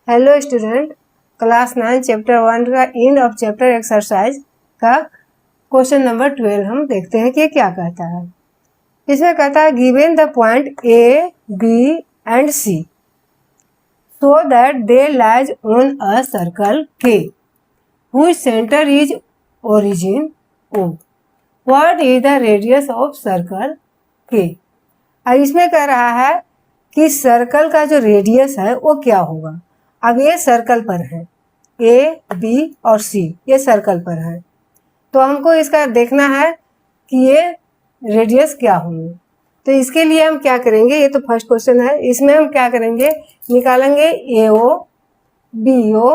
Hello student, class 9 chapter 1 का end of chapter exercise का question number 12 हम देखते हैं कि क्या कहता है। इसमें कहता है given the point A B and C so that they lies on a circle K which center is origin O. What is the radius of circle K. और इसमें कह रहा है कि सर्कल का जो रेडियस है वो क्या होगा। अब ये सर्कल पर है, ए बी और सी ये सर्कल पर है, तो हमको इसका देखना है कि ये रेडियस क्या होंगे। तो इसके लिए हम क्या करेंगे, ये तो फर्स्ट क्वेश्चन है, इसमें हम क्या करेंगे, निकालेंगे ए ओ बी ओ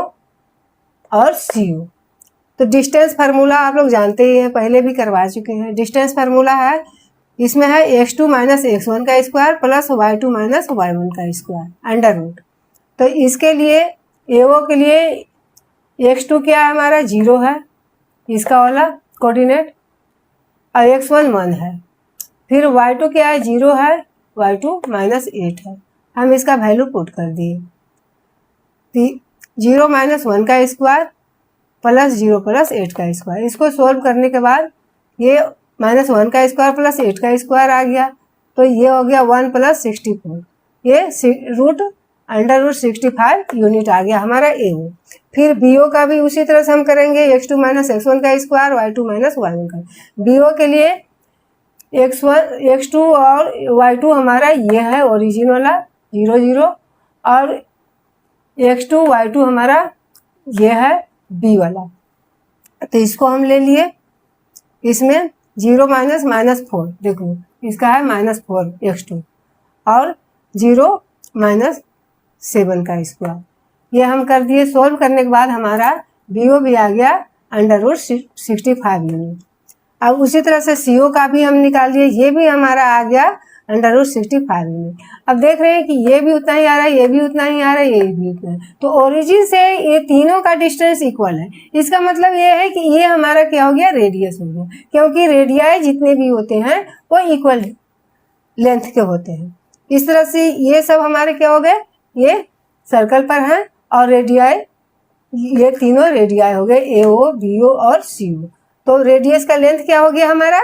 और सी ओ। तो डिस्टेंस फार्मूला आप लोग जानते ही हैं, पहले भी करवा चुके हैं। डिस्टेंस फार्मूला है, इसमें है x2 माइनस x1 का square plus y2 minus y1 का स्क्वायर अंडर रूट। तो इसके लिए AO के लिए x2 क्या है हमारा 0 है, इसका वाला कोऑर्डिनेट, और x1 1 है। फिर y2 क्या है 0 है, y2 माइनस 8 है। हम इसका वैल्यू पुट कर दिए, 0 माइनस 1 का स्क्वायर प्लस 0 प्लस 8 का स्क्वायर। इसको सोल्व करने के बाद ये माइनस 1 का स्क्वायर प्लस 8 का स्क्वायर आ गया, तो ये हो गया 1 प्लस 64, ये रूट अंडर रूट 65 यूनिट आ गया हमारा AO। फिर BO का भी उसी तरह से हम करेंगे, x2 माइनस x1 का स्क्वायर y2 माइनस y1 का। BO के लिए x2 और y2 हमारा ये है ओरिजिन वाला 0 0, और x2 y2 हमारा ये है B वाला। तो इसको हम ले लिए, इसमें 0 माइनस माइनस 4, देखो इसका है माइनस 4 x2 और 0 माइनस 7 का स्क्वायर। ये हम कर दिए। सोल्व करने के बाद हमारा BO भी आ गया अंडर रूट 65 यूनिट। अब उसी तरह से CO का भी हम निकाल लिए, ये भी हमारा आ गया अंडर रूट 65 यूनिट। अब देख रहे हैं कि ये भी उतना ही आ रहा है, ये भी उतना ही आ रहा है, ये भी उतना है। तो ओरिजिन से ये तीनों का डिस्टेंस इक्वल है। इसका मतलब ये है कि ये हमारा क्या हो गया, रेडियस हो गया, क्योंकि रेडियाई जितने भी होते हैं वो इक्वल लेंथ के होते हैं। इस तरह से ये सब हमारे क्या हो गए, ये सर्कल पर हैं, और रेडियाई ये तीनों रेडियाई हो गए AO BO और CO। तो रेडियस का लेंथ क्या हो गया हमारा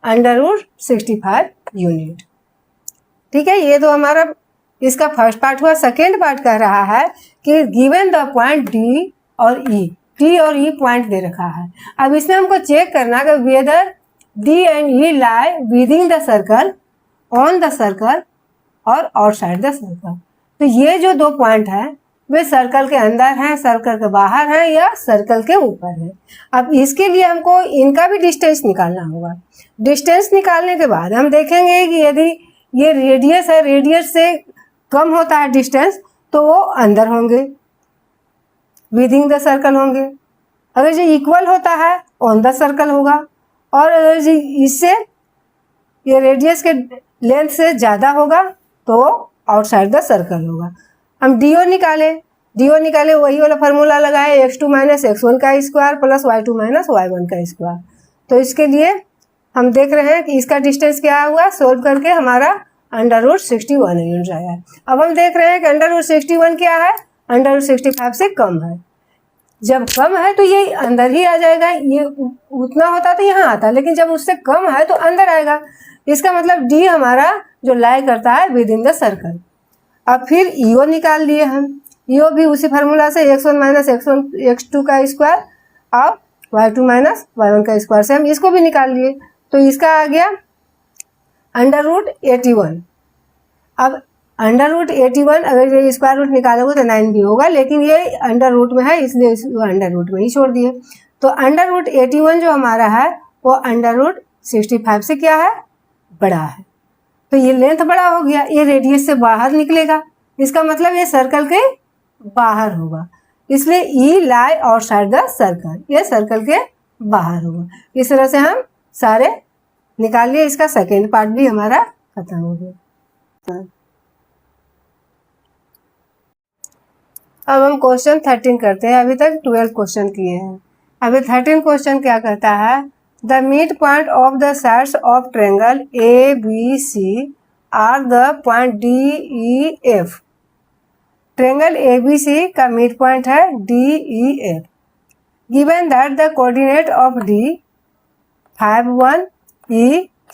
अंडर रूट 65 यूनिट। ठीक है, ये तो हमारा इसका फर्स्ट पार्ट हुआ। सेकेंड पार्ट कह रहा है कि गिवन द पॉइंट D और E पॉइंट दे रखा है। अब इसमें हमको चेक करना कि whether D and E lie within the circle, on the circle और आउटसाइड द सर्कल। तो ये जो दो पॉइंट है वे सर्कल के अंदर हैं, सर्कल के बाहर हैं, या सर्कल के ऊपर है। अब इसके लिए हमको इनका भी डिस्टेंस निकालना होगा। डिस्टेंस निकालने के बाद हम देखेंगे कि यदि ये रेडियस है, रेडियस से कम होता है डिस्टेंस, तो वो अंदर होंगे, विदिन द सर्कल होंगे। अगर जो इक्वल होता है ऑन द सर्कल होगा, और अगर इससे ये रेडियस के लेंथ से ज़्यादा होगा तो आउटसाइड द सर्कल होगा। हम DO निकाले, वही वाला फार्मूला लगाए, x2 माइनस x1 का square plus y2 minus y1 का स्क्वायर। तो इसके लिए हम देख रहे हैं कि इसका डिस्टेंस क्या हुआ, सोल्व करके हमारा अंडर रूट 61 यूनिट आया। अब हम देख रहे हैं कि अंडर रूट 61 क्या है, अंडर रूट 65 से कम है। जब कम है तो ये अंदर ही आ जाएगा, ये उतना होता तो यहाँ आता, लेकिन जब उससे कम है तो अंदर आएगा। इसका मतलब D हमारा जो लाई करता है विद इन द सर्कल। अब फिर EO निकाल लिए हम, EO भी उसी फार्मूला से x1 माइनस x2 का स्क्वायर और y2 माइनस y1 का स्क्वायर से हम इसको भी निकाल लिए। तो इसका आ गया अंडर रूट 81। अब अंडर रूट 81 अगर ये स्क्वायर रूट निकालोगे तो 9 भी होगा, लेकिन ये अंडर रूट में है इसलिए इसको अंडर रूट में ही छोड़ दिए। तो अंडर रूट 81 जो हमारा है वो अंडर रूट 65 से क्या है, बड़ा है। तो ये लेंथ बड़ा हो गया, ये रेडियस से बाहर निकलेगा, इसका मतलब ये सर्कल के बाहर होगा, इसलिए E lie outside the circle, ये सर्कल के बाहर होगा। इस तरह से हम सारे निकाल लिए। इसका सेकेंड पार्ट भी हमारा खत्म हो गया। अब हम क्वेश्चन 13 करते हैं। अभी तक 12 क्वेश्चन किए हैं, अभी 13 क्वेश्चन क्या कहता है, the mid point of the sides of triangle ABC are the point DEF triangle ABC का मिड पॉइंट है DEF। Given that the coordinate of D 5 1 E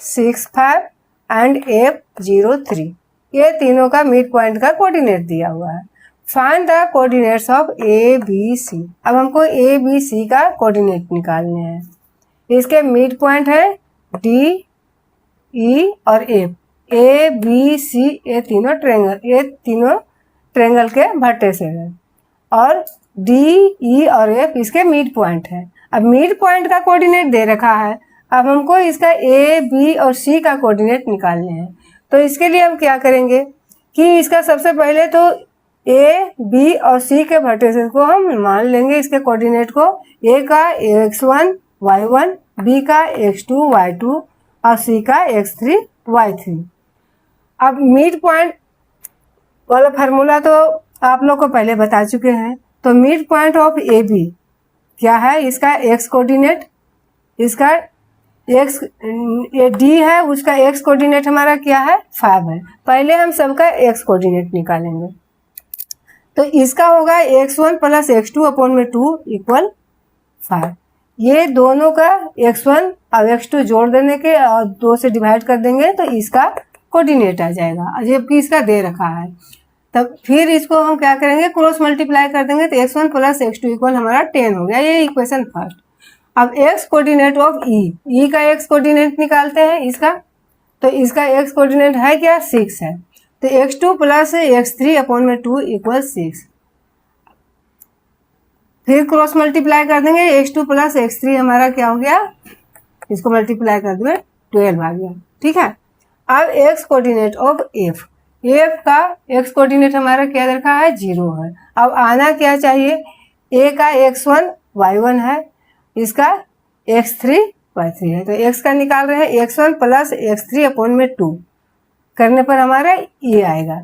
6 5 and F 0 3, ये तीनों का मिड पॉइंट का कोऑर्डिनेट दिया हुआ है। Find the coordinates of ABC। अब हमको ABC का कोऑर्डिनेट निकालने हैं। इसके मिड पॉइंट है D E और F। ABC ये तीनों ट्रायंगल के भट्टे से है और D E और F इसके मिड पॉइंट है। अब मिड पॉइंट का कोऑर्डिनेट दे रखा है, अब हमको इसका A B और C का कोऑर्डिनेट निकालने हैं। तो इसके लिए हम क्या करेंगे कि इसका सबसे पहले तो A B और C के भट्टे को हम मान लेंगे इसके कोऑर्डिनेट को। A का x1 y1, B का x2 y2 और C का x3 y3। अब मिड पॉइंट वाला फार्मूला तो आप लोग को पहले बता चुके हैं। तो mid point of A B क्या है, इसका एक्स कोऑर्डिनेट, इसका एक्स डी है, उसका एक्स कोऑर्डिनेट हमारा क्या है 5 है। पहले हम सबका एक्स कोऑर्डिनेट निकालेंगे। तो इसका होगा x1 प्लस x2 अपॉन में 2 इक्वल 5। ये दोनों का x1 और x2 जोड़ देने के और 2 से डिवाइड कर देंगे तो इसका कोऑर्डिनेट आ जाएगा, जबकि इसका दे रखा है। तब फिर इसको हम क्या करेंगे, क्रॉस मल्टीप्लाई कर देंगे तो x1 प्लस x2 इक्वल हमारा 10 हो गया। ये इक्वेशन फर्स्ट। अब x कोऑर्डिनेट ऑफ ई का x कोऑर्डिनेट निकालते हैं इसका। तो इसका x कोऑर्डिनेट है क्या 6 है। तो x2 प्लस x3 अपॉन में 2 इक्वल 6। फिर क्रॉस मल्टीप्लाई कर देंगे, x2 प्लस x3 हमारा क्या हो गया, इसको मल्टीप्लाई कर देंगे 12 आ गया। ठीक है। अब x कोऑर्डिनेट ऑफ f का x कोऑर्डिनेट हमारा क्या रखा है 0 है। अब आना क्या चाहिए, a का x1 y1 है, इसका x3 y3 है। तो x का निकाल रहे हैं, x1 प्लस x3 अपॉन में 2 करने पर हमारा ये आएगा।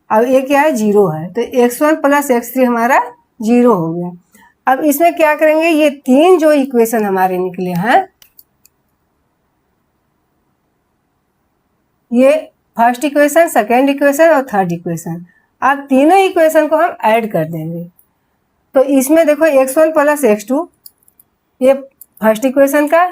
अब ये क्या है 0 है, तो x1 प्लस x3 हमारा 0 हो गया। अब इसमें क्या करेंगे, ये तीन जो इक्वेशन हमारे निकले हैं, ये फर्स्ट इक्वेशन, सेकेंड इक्वेशन और थर्ड इक्वेशन, अब तीनों इक्वेशन को हम ऐड कर देंगे। तो इसमें देखो x1 प्लस x2 ये फर्स्ट इक्वेशन का,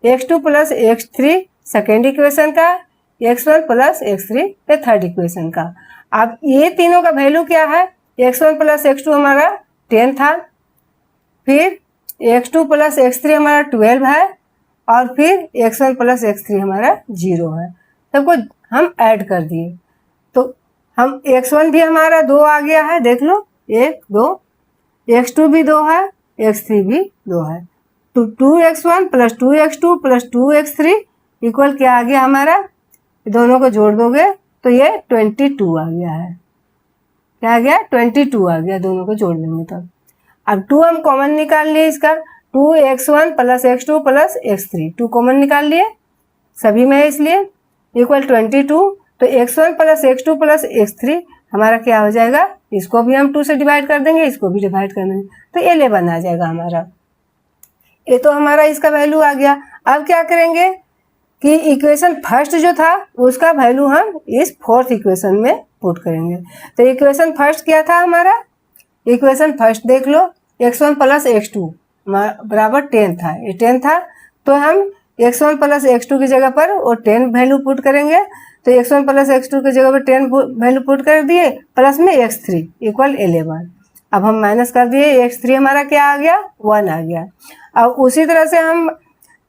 x2 plus x3 second equation का, x1 प्लस x3 ये थर्ड इक्वेशन का। अब ये तीनों का वैल्यू क्या है, x1 प्लस x2 हमारा 10 था, फिर x2 प्लस x3 हमारा 12 है और फिर x1 प्लस x3 हमारा 0 है। सबको हम ऐड कर दिए तो हम x1 भी हमारा 2 आ गया है, देख लो 1 2, x2 भी 2 है, x3 भी 2 है। तो 2x1 plus 2x2 plus 2x3 equal क्या आ गया हमारा, दोनों को जोड़ दोगे तो ये 22 आ गया है। क्या आ गया 22 आ गया, दोनों को जोड़ देंगे तब। अब 2 हम कॉमन निकाल लिए इसका, 2x1 plus x2 plus x3 2 common निकाल लिए सभी में, इसलिए इक्वल 22। तो x1 plus x2 plus x3 हमारा क्या हो जाएगा, इसको भी हम 2 से डिवाइड कर देंगे, इसको भी डिवाइड कर देंगे तो 11 आ जाएगा हमारा। ये तो हमारा इसका वैल्यू आ गया। अब क्या करेंगे कि इक्वेशन फर्स्ट जो था उसका वैल्यू हम इस फोर्थ इक्वेशन में पुट करेंगे। तो इक्वेशन फर्स्ट क्या था हमारा, इक्वेशन फर्स्ट देख लो, x1 प्लस x2 बराबर 10 था, ये 10 था। तो हम x1 प्लस x2 की जगह पर वो 10 वैल्यू पुट करेंगे। तो x1 प्लस x2 की जगह पर 10 वैल्यू पुट कर दिए, प्लस में x3 इक्वल 11। अब हम माइनस कर दिए, x3 हमारा क्या आ गया 1 आ गया। अब उसी तरह से हम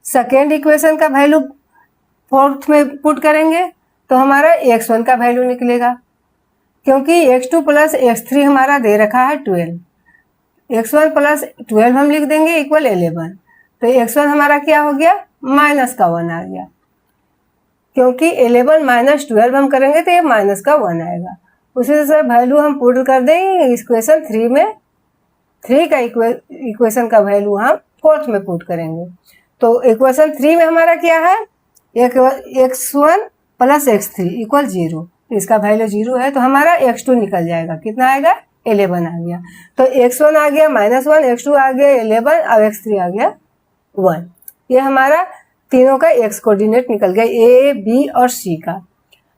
सेकेंड इक्वेशन का वैल्यू फोर्थ में पुट करेंगे तो हमारा x1 का वैल्यू निकलेगा, क्योंकि x2 प्लस x3 हमारा दे रखा है 12, x1 प्लस 12 हम लिख देंगे इक्वल 11। तो x1 हमारा क्या हो गया माइनस का 1 आ गया, क्योंकि 11 माइनस 12 हम करेंगे तो ये माइनस का 1 आएगा। उसी तरह से वैल्यू हम पुट कर देंगे इक्वेशन 3 में, 3 का इक्वेशन का वैल्यू हम फोर्थ में पुट करेंगे। तो इक्वेशन 3 में हमारा क्या है, x1 प्लस x3 इक्वल 0, इसका वैल्यू 0 है तो हमारा x2 निकल जाएगा, कितना आएगा 11 आ गया। तो x1 आ गया -1, x2 आ गया 11 और x3 आ गया 1। ये हमारा तीनों का x कोऑर्डिनेट निकल गया, a b और c का।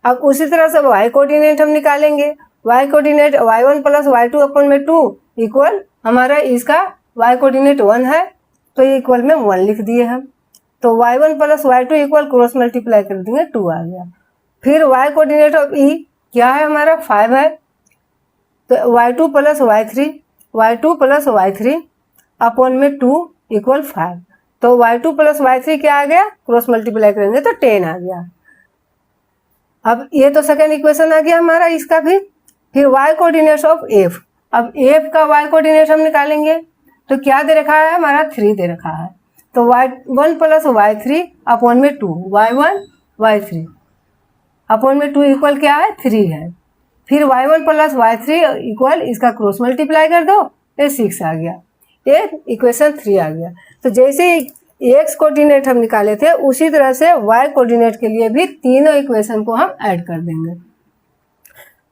अब उसी तरह से y कोऑर्डिनेट हम निकालेंगे, y coordinate y1 plus y2 अपन में 2 इक्वल हमारा इसका y कोऑर्डिनेट 1 है, तो ये इक्वल में 1 लिख दिए हम। तो y1 plus y2 equal cross multiply कर देंगे 2 आ गया। फिर y कोऑर्डिनेट ऑफ ई क्या है हमारा 5 है, तो y2 प्लस y3 अपॉन में 2 इक्वल 5। तो y2 प्लस y3 क्या आ गया, क्रॉस मल्टीप्लाई करेंगे तो 10 आ गया। अब ये तो सेकेंड इक्वेशन आ गया हमारा इसका भी। फिर y कोऑर्डिनेट ऑफ f, अब f का y कोऑर्डिनेट हम निकालेंगे तो क्या दे रखा है हमारा 3 दे रखा है, तो y1 प्लस y3 अपॉन में 2, y1 y3 अपॉन में 2 इक्वल क्या है 3 है। फिर y1 प्लस y3 इक्वल इसका क्रॉस मल्टीप्लाई कर दो, ये 6 आ गया, ये इक्वेशन 3 आ गया। तो जैसे x कोऑर्डिनेट हम निकाले थे उसी तरह से y कोऑर्डिनेट के लिए भी तीनों इक्वेशन को हम ऐड कर देंगे।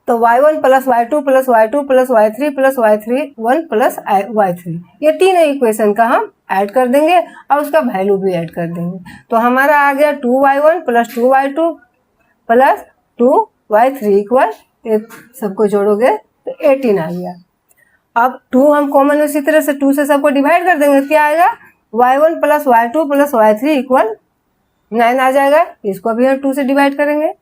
तो y1 plus y2 plus y2 plus y3 plus y1 plus y3 ये तीनों इक्वेशन का हम ऐड कर देंगे और उसका वैल्यू भी ऐड कर देंगे। तो हमारा आ गया 2y1 plus 2y2 plus 2y3 equal, सबको जोड़ोगे तो 18 आ गया। अब 2 हम कॉमन उसी तरह से 2 से सबको डिवाइड कर देंगे, क्या आएगा y1 plus y2 plus y3 equal 9 आ जाएगा। इसको भी हम 2 से डिवाइड करेंगे।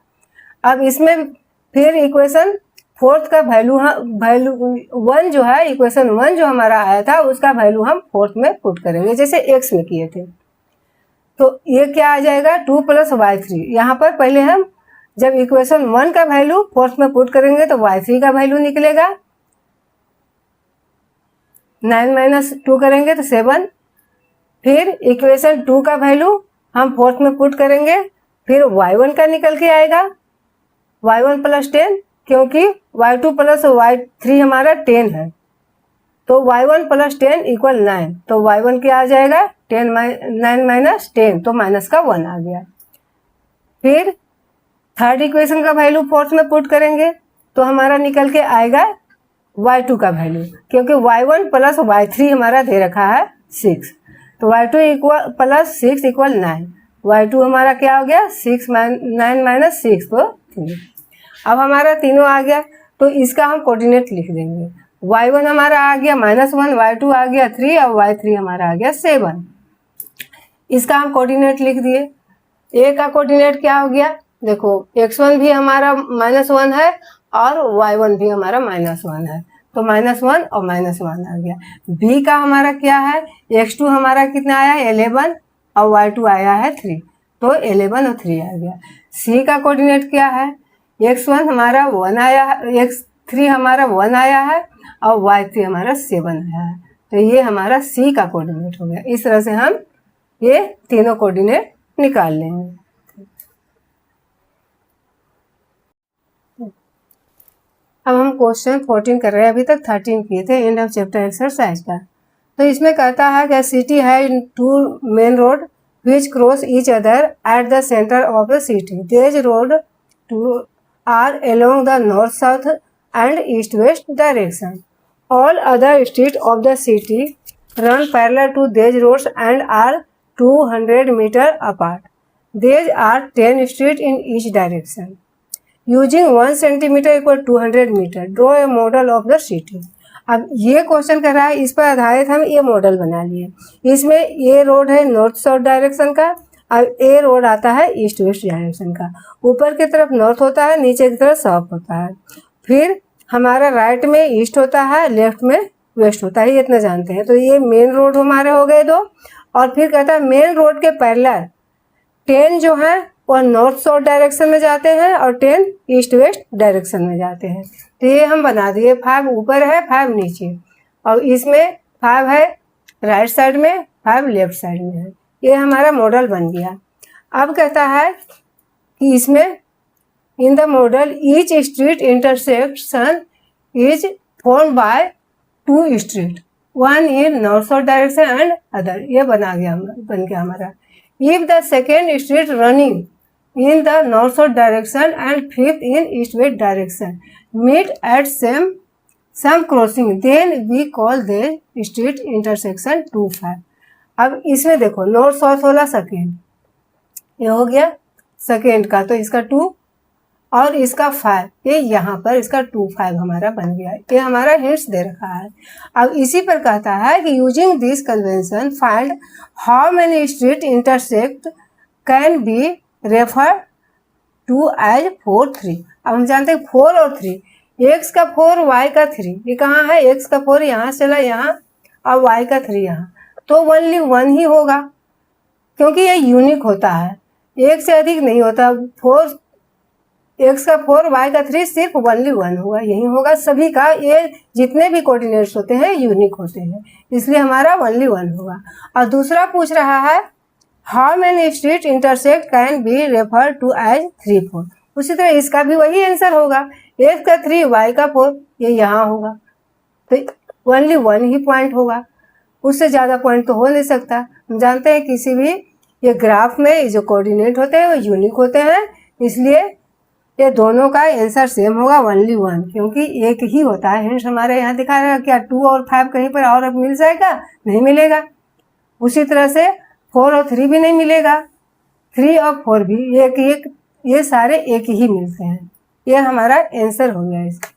अब इसमें फिर इक्वेशन फोर्थ का वैल्यू 1 जो है, इक्वेशन 1 जो हमारा आया था उसका वैल्यू हम फोर्थ में पुट करेंगे जैसे x में किए थे। तो ये क्या आ जाएगा 2 प्लस y3, यहाँ पर पहले हम जब इक्वेशन 1 का वैल्यू फोर्थ में पुट करेंगे तो y3 का वैल्यू निकलेगा, 9 माइनस 2 करेंगे तो 7। फिर इक्वेशन 2 का वैल्यू हम फोर्थ में पुट करेंगे, फिर y1 का निकल के आएगा y1 प्लस 10, क्योंकि y2 प्लस y3 हमारा 10 है, तो y1 प्लस 10 इक्वल 9। तो y1 क्या आ जाएगा 9 माइनस 10, तो माइनस का 1 आ गया। फिर थर्ड इक्वेशन का वैल्यू फोर्थ में पुट करेंगे तो हमारा निकल के आएगा y2 का वैल्यू, क्योंकि y1 प्लस y3 हमारा दे रखा है 6, तो y2 equal plus 6 equal 9। y2 हमारा क्या हो गया 9 माइनस 6 तो 3। अब हमारा तीनों आ गया तो इसका हम कोऑर्डिनेट लिख देंगे। y1 हमारा आ गया -1, y2 आ गया 3 और y3 हमारा आ गया 7। इसका हम कोऑर्डिनेट लिख दिए। a का कोऑर्डिनेट क्या हो गया, देखो x1 भी हमारा -1 है और y1 भी हमारा -1 है, तो -1 और -1 आ गया। b का हमारा क्या है, x2 हमारा कितना आया 11 और y2 आया है 3, तो 11 और 3 आ गया। c का कोऑर्डिनेट क्या है, x1 हमारा 1 आया है, x3 हमारा 1 आया है और y3 हमारा 7 आया है, तो ये हमारा c का कोऑर्डिनेट हो गया। इस तरह से हम ये तीनों कोऑर्डिनेट निकाल लेंगे। अब हम क्वेश्चन 14 कर रहे हैं, अभी तक 13 किए थे, एंड ऑफ चैप्टर एक्सरसाइज का। तो इसमें कहता है कि सिटी है 2 main road which cross each other at the centre of the city. This road are along the north south and east west direction. All other street of the city run parallel to this roads and are 200 metre apart. These are 10 streets in each direction. Using 1 centimeter equal 200 meter, draw a model of the city. अब ये question कर रहा है, इस पर आधारित हम ये मॉडल बना लिए। इसमें ये रोड है नॉर्थ साउथ डायरेक्शन का और ये रोड आता है ईस्ट वेस्ट डायरेक्शन का। ऊपर की तरफ नॉर्थ होता है, नीचे की तरफ साउथ होता है। फिर हमारा राइट में ईस्ट होता है, लेफ्ट में वेस्ट होता है, ये इतना जानते हैं। तो ये मेन रोड हमारे हो गए 2। और फिर कहता है मेन रोड के पैरेलल 10 जो है वो नॉर्थ साउथ डायरेक्शन में जाते हैं और 10 ईस्ट वेस्ट डायरेक्शन में जाते हैं। तो ये हम बना दिए, 5 ऊपर है 5 नीचे, और इसमें 5 है राइट साइड में, 5 लेफ्ट साइड में है। ये हमारा मॉडल बन गया। अब कहता है कि इसमें in the model each street intersection is form by 2 street, 1 in north south direction and other. ये बन गया हमारा। If the second street running in the north south direction and 5th in east west direction meet at some crossing, then we call the street intersection 2, 5। अब इसमें देखो north south वाला second, ये हो गया सेकेंड का, तो इसका 2, और इसका 5, ये यहाँ पर इसका 2 5 हमारा बन गया। ये हमारा हिंट्स दे रखा है। अब इसी पर कहता है कि using this convention find how many street intersect can be refer to as 4 3। अब हम जानते हैं 4 और 3, x का 4 y का 3, ये कहाँ है, x का 4 यहाँ से चला यहाँ और y का 3 यहाँ, तो ओनली 1 ही होगा क्योंकि ये यूनिक होता है, एक से अधिक नहीं होता। 4 x का 4 y का 3 सिर्फ ओनली 1 होगा, यही होगा सभी का। ये जितने भी कोऑर्डिनेट्स होते हैं यूनिक होते हैं, इसलिए हमारा ओनली 1 होगा। और दूसरा पूछ रहा है how many street intersect can be refer to as 3 4। उसी तरह इसका भी वही आंसर होगा, x का 3 y का 4, ये यहाँ होगा, तो ओनली 1 ही पॉइंट होगा, उससे ज़्यादा पॉइंट तो हो नहीं सकता। हम जानते हैं किसी भी ये ग्राफ में जो कोऑर्डिनेट होते हैं वो यूनिक होते हैं, इसलिए ये दोनों का आंसर सेम होगा ओनली 1, क्योंकि एक ही होता है। हिंट्स हमारे यहाँ दिखा रहा है, क्या 2 और 5 कहीं पर और अब मिल जाएगा, नहीं मिलेगा। उसी तरह से 4 और 3 भी नहीं मिलेगा, 3 और 4 भी एक, ये सारे एक ही मिलते हैं। ये हमारा आंसर हो गया इसका।